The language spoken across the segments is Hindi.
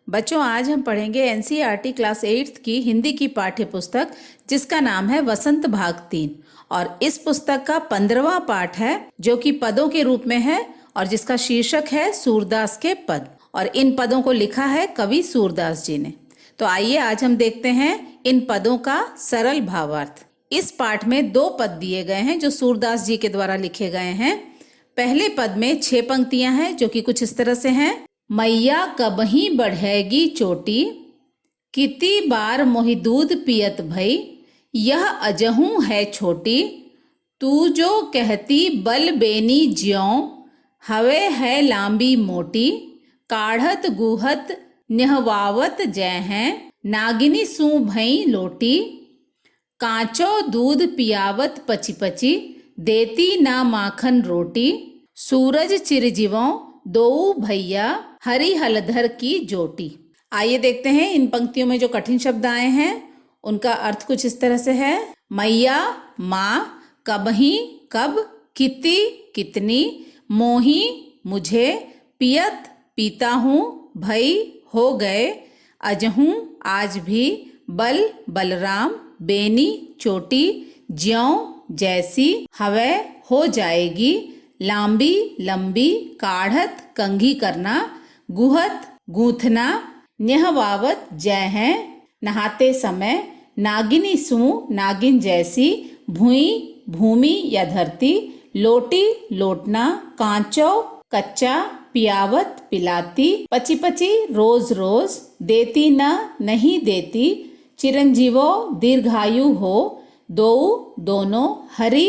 बच्चों, आज हम पढ़ेंगे एनसीईआरटी क्लास 8 की हिंदी की पाठ्य पुस्तक जिसका नाम है वसंत भाग 3। और इस पुस्तक का 15वां पाठ है जो कि पदों के रूप में है और जिसका शीर्षक है सूरदास के पद। और इन पदों को लिखा है कवि सूरदास जी ने। तो आइए आज हम देखते हैं इन पदों का सरल भावार्थ। इस पाठ में 2 पद दिए गए हैं जो सूरदास जी के द्वारा लिखे गए हैं। पहले पद में 6 पंक्तियां हैं जो कि कुछ इस तरह से हैं। मैया कबही बढ़ेगी चोटी, किती बार मोहि दूध पियत भई, यह अजहू है छोटी, तू जो कहती बल बेनी ज्यों, हवे है लांबी मोटी, काढ़त गुहत निहवावत जय हैं, नागिनी सू भई लोटी, कांचो दूध पियावत पची पची, देती ना माखन रोटी, सूरज चिरजीवों दो भैया, हरि हलधर की जोटी। आइए देखते हैं इन पंक्तियों में जो कठिन शब्द आए हैं उनका अर्थ कुछ इस तरह से है। मैया माँ, कबही कब, किती कितनी, मोही मुझे, पियत पीता हूँ, भई हो गए, अजहूँ आज भी, बल बलराम, बेनी चोटी, ज्यों जैसी, हवै हो जाएगी, लांबी लंबी, काढ़त कंघी करना, गुहत गूंथना, न्यहवावत जय है नहाते समय, नागिनी सू नागिन जैसी, भूई भूमि या धरती, लोटी लोटना, कांचो कच्चा, पियावत पिलाती, पची पची रोज रोज, देती न नहीं देती, चिरंजीवो दीर्घायु हो, दो दोनों, हरि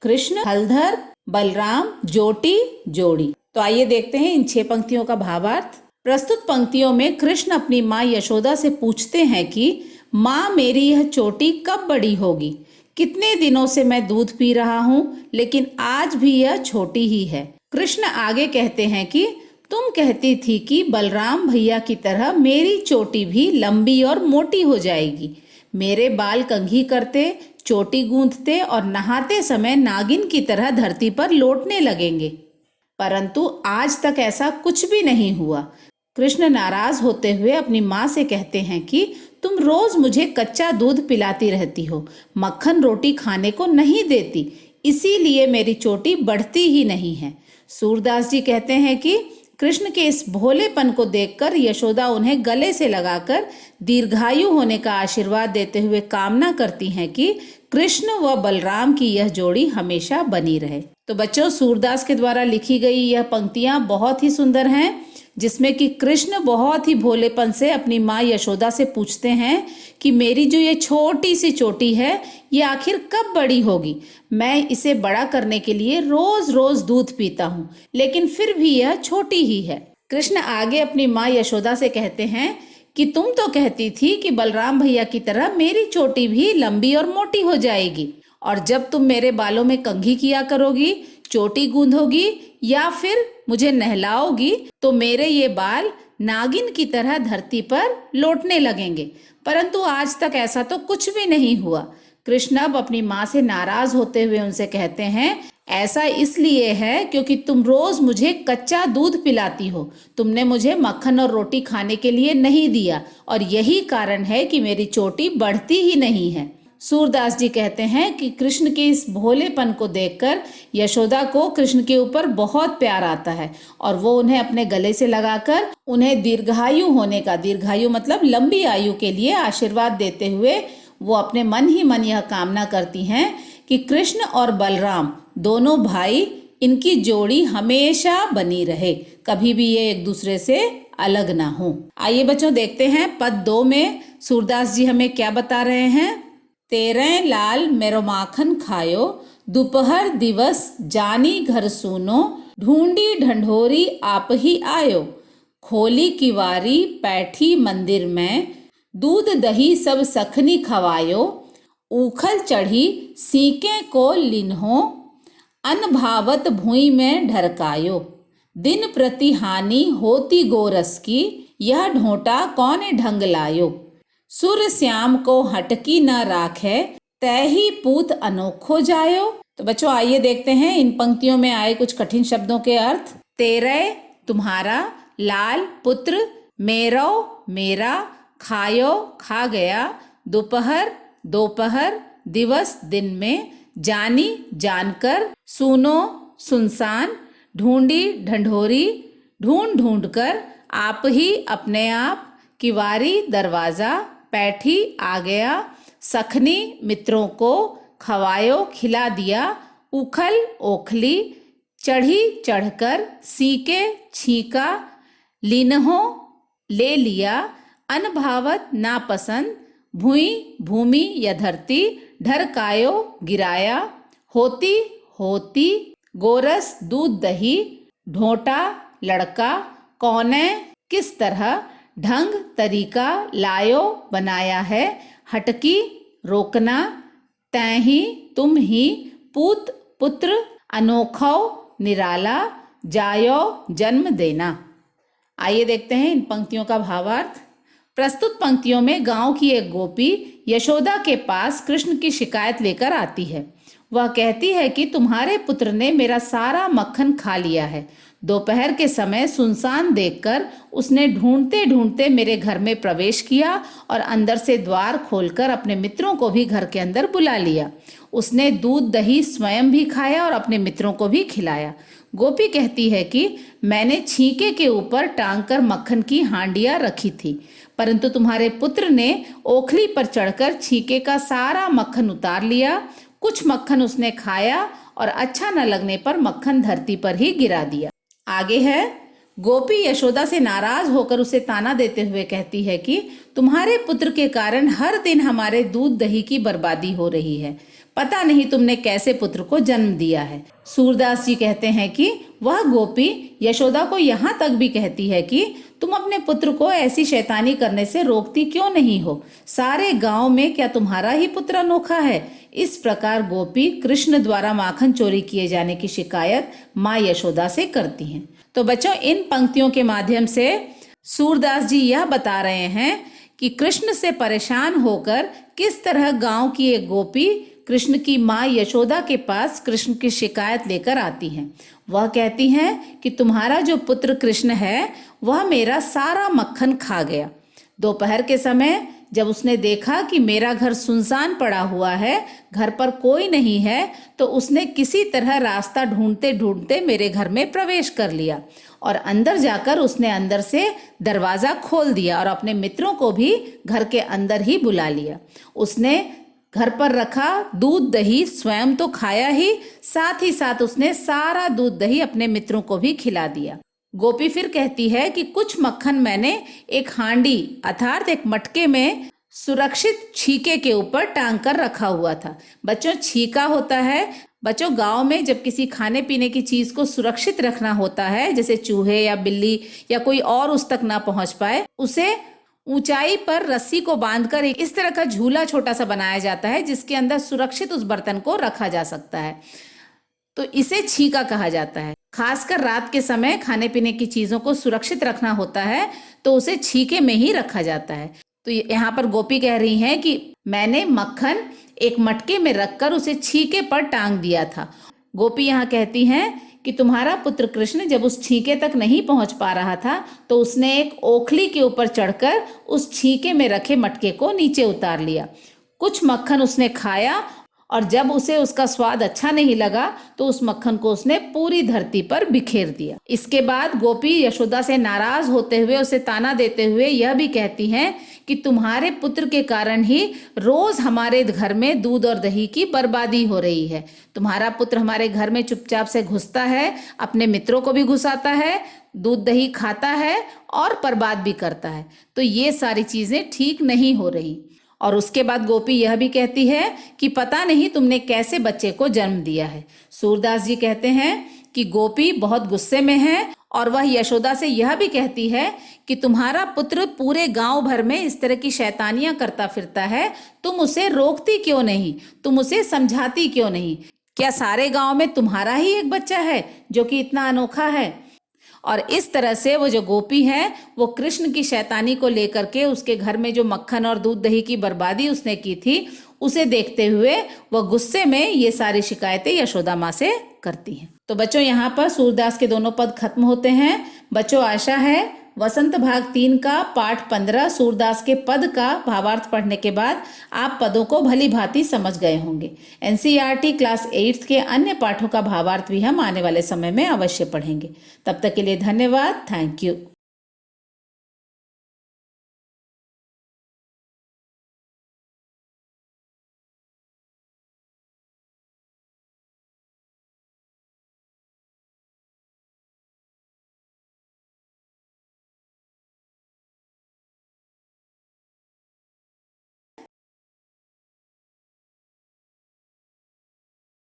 कृष्ण, हलधर बलराम, जोटी जोड़ी। तो आइए देखते हैं इन 6 पंक्तियों का भावार्थ। प्रस्तुत पंक्तियों में कृष्ण अपनी माँ यशोदा से पूछते हैं कि माँ, मेरी यह चोटी कब बड़ी होगी? कितने दिनों से मैं दूध पी रहा हूँ लेकिन आज भी यह छोटी ही है। कृष्ण आगे कहते हैं कि तुम कहती थी कि बलराम भैया की तरह मेरी चोटी भी लंबी और मोटी हो जाएगी। मेरे बाल कंघी करते, चोटी गूंथते और नहाते समय नागिन की तरह धरती पर लौटने लगेंगे, परंतु आज तक ऐसा कुछ भी नहीं हुआ। कृष्ण नाराज होते हुए अपनी माँ से कहते हैं कि तुम रोज मुझे कच्चा दूध पिलाती रहती हो, मक्खन रोटी खाने को नहीं देती, इसीलिए मेरी चोटी बढ़ती ही नहीं है। सूरदास जी कहते हैं कि कृष्ण के इस भोलेपन को देखकर यशोदा उन्हें गले से लगाकर दीर्घायु होने का आशीर्वाद देते हुए कामना करती हैं कि कृष्ण व बलराम की यह जोड़ी हमेशा बनी रहे। तो बच्चों, सूरदास के द्वारा लिखी गई यह पंक्तियां बहुत ही सुंदर हैं, जिसमें कि कृष्ण बहुत ही भोलेपन से अपनी माँ यशोदा से पूछते हैं कि मेरी जो ये छोटी सी चोटी है ये आखिर कब बड़ी होगी। मैं इसे बड़ा करने के लिए रोज रोज दूध पीता हूँ लेकिन फिर भी यह छोटी ही है। कृष्ण आगे अपनी माँ यशोदा से कहते हैं कि तुम तो कहती थी कि बलराम भैया की तरह मेरी चोटी भी लंबी और मोटी हो जाएगी, और जब तुम मेरे बालों में कंघी किया करोगी, चोटी गूंथोगी या फिर मुझे नहलाओगी तो मेरे ये बाल नागिन की तरह धरती पर लौटने लगेंगे, परंतु आज तक ऐसा तो कुछ भी नहीं हुआ। कृष्ण अब अपनी माँ से नाराज होते हुए उनसे कहते हैं, ऐसा इसलिए है क्योंकि तुम रोज मुझे कच्चा दूध पिलाती हो, तुमने मुझे मक्खन और रोटी खाने के लिए नहीं दिया, और यही कारण है कि मेरी चोटी बढ़ती ही नहीं है। सूरदास जी कहते हैं कि कृष्ण के इस भोलेपन को देखकर यशोदा को कृष्ण के ऊपर बहुत प्यार आता है और वो उन्हें अपने गले से लगाकर उन्हें दीर्घायु होने का, दीर्घायु मतलब लंबी आयु के लिए आशीर्वाद देते हुए वो अपने मन ही मन यह कामना करती हैं कि कृष्ण और बलराम दोनों भाई, इनकी जोड़ी हमेशा बनी रहे, कभी भी ये एक दूसरे से अलग ना हो। आइए बच्चों देखते हैं पद 2 में सूरदास जी हमें क्या बता रहे हैं। तेरे लाल मेरो माखन खायो, दोपहर दिवस जानी घर सुनो, ढूंढी ढंढोरी आप ही आयो, खोली किवारी बैठी मंदिर में, दूध दही सब सखनी खवायो, उखल चढ़ी सीके को लिन्हो, अन भावत भुई में ढरकायो, दिन प्रति हानि होती गोरस की, यह ढोंटा कौन ढंग लायो, सुर श्याम को हटकी न राखे, तय ही पूत अनोखो जायो। तो बच्चों आइए देखते हैं इन पंक्तियों में आए कुछ कठिन शब्दों के अर्थ। तेरे तुम्हारा, लाल पुत्र, मेरो मेरा, खायो खा गया, दोपहर दोपहर, दिवस दिन में, जानी जानकर, सुनो सुनसान, ढूंढी ढंढोरी, ढूंढ ढूंढ कर, आप ही अपने आप, किवारी दरवाजा, पैठी आ गया, सखनी मित्रों को, खवायो खिला दिया, उखल ओखली, चढ़ी चढ़कर, सीके छीका, लीनहो ले लिया, अनभावत नापसंद, भूई भूमि या धरती, ढरकायो गिराया, होती होती, गोरस दूध दही, ढोंटा लड़का, कौने किस तरह, ढंग तरीका, लायो बनाया है, हटकी रोकना, तैं ही तुम ही, पूत पुत्र, अनोखो निराला, जायो जन्म देना। आइए देखते हैं इन पंक्तियों का भावार्थ। प्रस्तुत पंक्तियों में गांव की एक गोपी यशोदा के पास कृष्ण की शिकायत लेकर आती है। वह कहती है कि तुम्हारे पुत्र ने मेरा सारा मक्खन खा लिया है। दोपहर के समय सुनसान देखकर उसने ढूंढते ढूंढते मेरे घर में प्रवेश किया और अंदर से द्वार खोलकर अपने मित्रों को भी घर के अंदर बुला लिया। उसने दूध दही स्वयं भी खाया और अपने मित्रों को भी खिलाया। गोपी कहती है कि मैंने छींके के ऊपर टांग कर मक्खन की हांडियां रखी थी, परंतु तुम्हारे पुत्र ने ओखली पर चढ़कर छींके का सारा मक्खन उतार लिया। कुछ मक्खन उसने खाया और अच्छा न लगने पर मक्खन धरती पर ही गिरा दिया। आगे है, गोपी यशोदा से नाराज होकर उसे ताना देते हुए कहती है कि तुम्हारे पुत्र के कारण हर दिन हमारे दूध दही की बर्बादी हो रही है। पता नहीं तुमने कैसे पुत्र को जन्म दिया है। सूरदास जी कहते हैं कि वह गोपी यशोदा को यहाँ तक भी कहती है कि तुम अपने पुत्र को ऐसी शैतानी करने से रोकती क्यों नहीं हो? सारे गांव में क्या तुम्हारा ही पुत्र अनोखा है? इस प्रकार गोपी कृष्ण द्वारा माखन चोरी किए जाने की शिकायत माँ यशोदा से करती हैं। तो बच्चों, इन पंक्तियों के माध्यम से सूरदास जी यह बता रहे हैं कि कृष्ण से परेशान होकर किस तरह गांव की एक गोपी कृष्ण की माँ यशोदा के पास कृष्ण की शिकायत लेकर आती हैं। वह कहती हैं कि तुम्हारा जो पुत्र कृष्ण है वह मेरा सारा मक्खन खा गया। दोपहर के समय जब उसने देखा कि मेरा घर सुनसान पड़ा हुआ है, घर पर कोई नहीं है, तो उसने किसी तरह रास्ता ढूंढते ढूंढते मेरे घर में प्रवेश कर लिया और अंदर जाकर उसने अंदर से दरवाजा खोल दिया और अपने मित्रों को भी घर के अंदर ही बुला लिया। उसने घर पर रखा दूध दही स्वयं तो खाया ही साथ उसने सारा दूध दही अपने मित्रों को भी खिला दिया। गोपी फिर कहती है कि कुछ मक्खन मैंने एक हांडी अर्थात एक मटके में सुरक्षित छीके के ऊपर टांग कर रखा हुआ था। बच्चों, छीका होता है, बच्चों गांव में जब किसी खाने पीने की चीज को सुरक्षित रखना होता है, जैसे चूहे या बिल्ली या कोई और उस तक ना पहुंच पाए, उसे ऊंचाई पर रस्सी को बांधकर एक इस तरह का झूला छोटा सा बनाया जाता है जिसके अंदर सुरक्षित उस बर्तन को रखा जा सकता है। तो इसे छीका कहा जाता है। खासकर रात के समय खाने पीने की चीजों को सुरक्षित रखना होता है तो उसे छीके में ही रखा जाता है। तो यहाँ पर गोपी कह रही हैं कि मैंने मक्खन एक मटके में रखकर उसे छीके पर टांग दिया था। गोपी यहाँ कहती हैं कि तुम्हारा पुत्र कृष्ण जब उस छीके तक नहीं पहुंच पा रहा था तो उसने एक ओखली के ऊपर चढ़कर उस छीके में रखे मटके को नीचे उतार लिया। कुछ मक्खन उसने खाया और जब उसे उसका स्वाद अच्छा नहीं लगा तो उस मक्खन को उसने पूरी धरती पर बिखेर दिया। इसके बाद गोपी यशोदा से नाराज होते हुए उसे ताना देते हुए यह भी कहती हैं कि तुम्हारे पुत्र के कारण ही रोज हमारे घर में दूध और दही की बर्बादी हो रही है। तुम्हारा पुत्र हमारे घर में चुपचाप से घुसता है, अपने मित्रों को भी घुसाता है, दूध दही खाता है और बर्बाद भी करता है। तो ये सारी चीजें ठीक नहीं हो रही। और उसके बाद गोपी यह भी कहती है कि पता नहीं तुमने कैसे बच्चे को जन्म दिया है। सूरदास जी कहते हैं कि गोपी बहुत गुस्से में है और वह यशोदा से यह भी कहती है कि तुम्हारा पुत्र पूरे गांव भर में इस तरह की शैतानियां करता फिरता है, तुम उसे रोकती क्यों नहीं, तुम उसे समझाती क्यों नहीं? क्या सारे गांव में तुम्हारा ही एक बच्चा है जो कि इतना अनोखा है? और इस तरह से वो जो गोपी है वो कृष्ण की शैतानी को लेकर के उसके घर में जो मक्खन और दूध दही की बर्बादी उसने की थी उसे देखते हुए वह गुस्से में ये सारी शिकायतें यशोदा माँ से करती हैं। तो बच्चों, यहाँ पर सूरदास के दोनों पद खत्म होते हैं। बच्चों, आशा है वसंत भाग 3 का पाठ 15 सूरदास के पद का भावार्थ पढ़ने के बाद आप पदों को भली भांति समझ गए होंगे। एनसीईआरटी क्लास 8 के अन्य पाठों का भावार्थ भी हम आने वाले समय में अवश्य पढ़ेंगे। तब तक के लिए धन्यवाद। Thank you.